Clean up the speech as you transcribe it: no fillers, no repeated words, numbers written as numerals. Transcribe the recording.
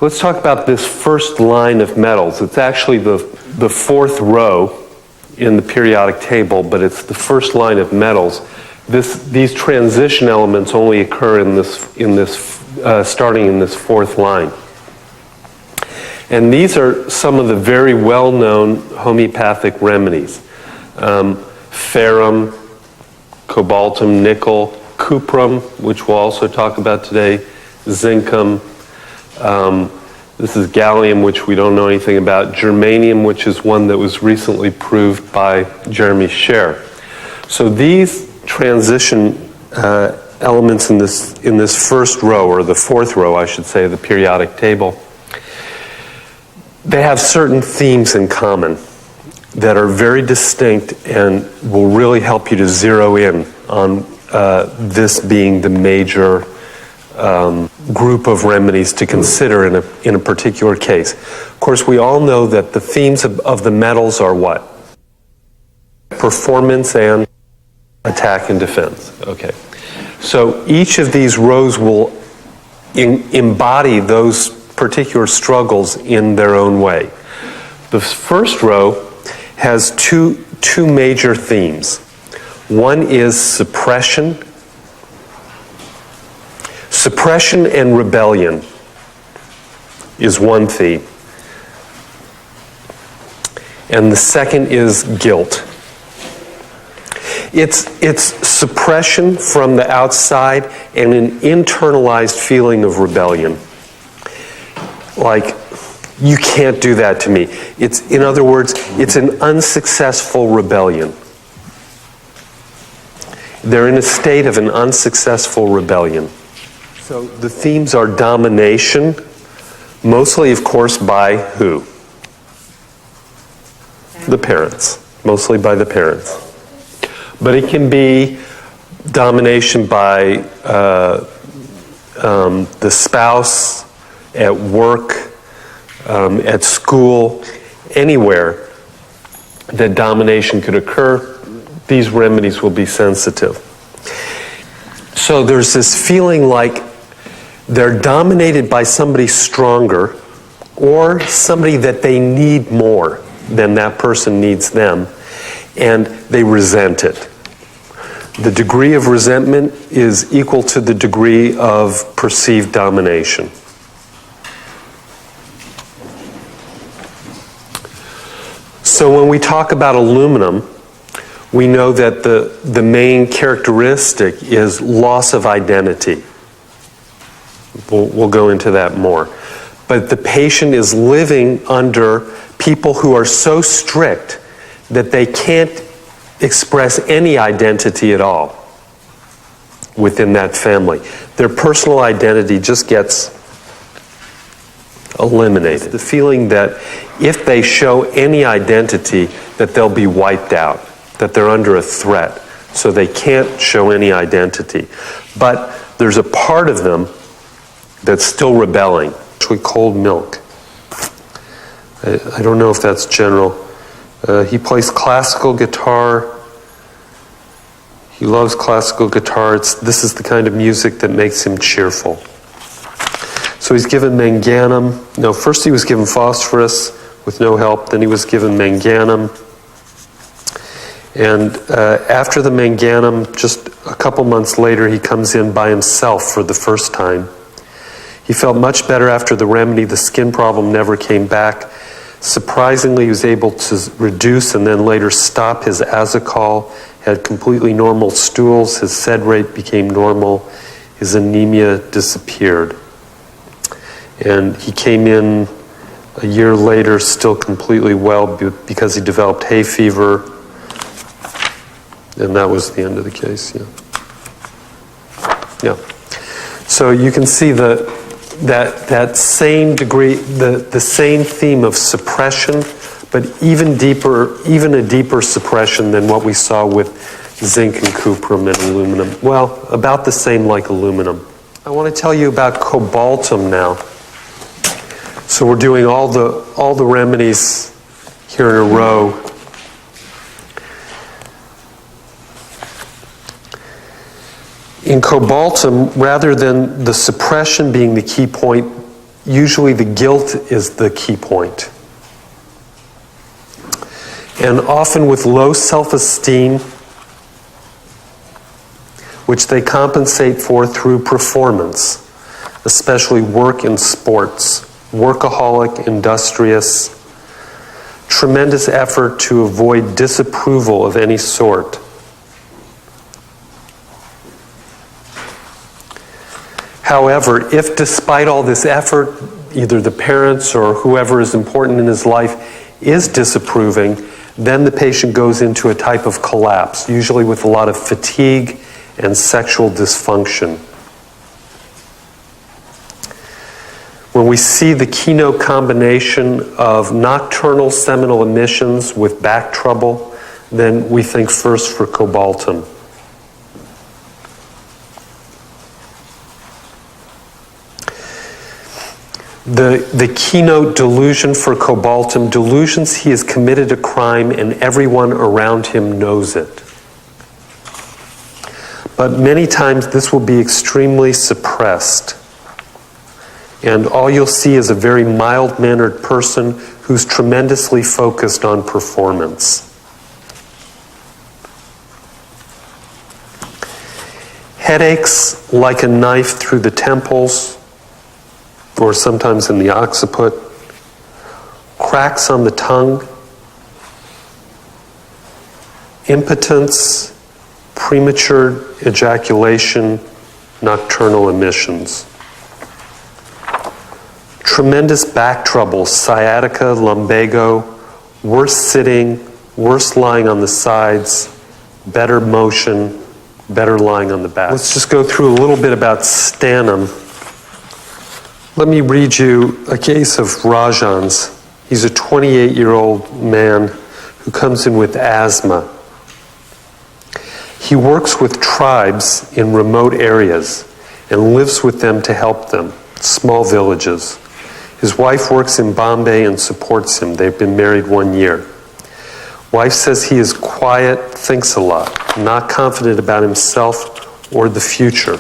Let's talk about this first line of metals. It's actually the fourth row in the periodic table, but it's the first line of metals. These transition elements only occur starting in this fourth line. And these are some of the very well-known homeopathic remedies. Ferrum, cobaltum, nickel, cuprum, which we'll also talk about today, zincum. This is gallium, which we don't know anything about. Germanium, which is one that was recently proved by Jeremy Scher. So these transition elements in this first row, or the fourth row, I should say, of the periodic table, they have certain themes in common that are very distinct and will really help you to zero in on this being the major group of remedies to consider in a particular case. Of course, we all know that the themes of the metals are what? Performance and attack and defense. Okay. So each of these rows will embody those particular struggles in their own way. The first row has two major themes. One is suppression. Suppression and rebellion is one theme. And the second is guilt. It's suppression from the outside and an internalized feeling of rebellion. Like, you can't do that to me. In other words, it's an unsuccessful rebellion. They're in a state of an unsuccessful rebellion. So the themes are domination, mostly, of course, by who? The parents. Mostly by the parents. But it can be domination by the spouse, at work, at school, anywhere that domination could occur. These remedies will be sensitive. So there's this feeling like they're dominated by somebody stronger or somebody that they need more than that person needs them, and they resent it. The degree of resentment is equal to the degree of perceived domination. So when we talk about aluminum, we know that the main characteristic is loss of identity. We'll go into that more. But the patient is living under people who are so strict that they can't express any identity at all within that family. Their personal identity just gets eliminated. The feeling that if they show any identity, that they'll be wiped out, that they're under a threat, so they can't show any identity. But there's a part of them that's still rebelling. Actually, cold milk. I don't know if that's general. He plays classical guitar. He loves classical guitar. This is the kind of music that makes him cheerful. So he's given manganum. No, first he was given phosphorus with no help. Then he was given manganum. And after the manganum, just a couple months later, he comes in by himself for the first time. He felt much better after the remedy. The skin problem never came back. Surprisingly, he was able to reduce and then later stop his azokal, had completely normal stools, his sed rate became normal, his anemia disappeared. And he came in a year later still completely well because he developed hay fever, and that was the end of the case. Yeah. So you can see that same degree, the same theme of suppression, but even a deeper suppression than what we saw with zinc and cuprum and aluminum. Well, about the same like aluminum. I want to tell you about cobaltum now. So we're doing all the remedies here in a row. In cobaltum, rather than the suppression being the key point, usually the guilt is the key point. And often with low self-esteem, which they compensate for through performance, especially work and sports, workaholic, industrious, tremendous effort to avoid disapproval of any sort. However, if despite all this effort, either the parents or whoever is important in his life is disapproving, then the patient goes into a type of collapse, usually with a lot of fatigue and sexual dysfunction. When we see the keynote combination of nocturnal seminal emissions with back trouble, then we think first for cobaltum. The keynote delusion for cobaltum, delusions he has committed a crime and everyone around him knows it. But many times this will be extremely suppressed. And all you'll see is a very mild-mannered person who's tremendously focused on performance. Headaches like a knife through the temples, or sometimes in the occiput, cracks on the tongue, impotence, premature ejaculation, nocturnal emissions. Tremendous back trouble, sciatica, lumbago, worse sitting, worse lying on the sides, better motion, better lying on the back. Let's just go through a little bit about sternum. Let me read you a case of Rajan's. He's a 28-year-old man who comes in with asthma. He works with tribes in remote areas and lives with them to help them, small villages. His wife works in Bombay and supports him. They've been married 1 year. Wife says he is quiet, thinks a lot, not confident about himself or the future.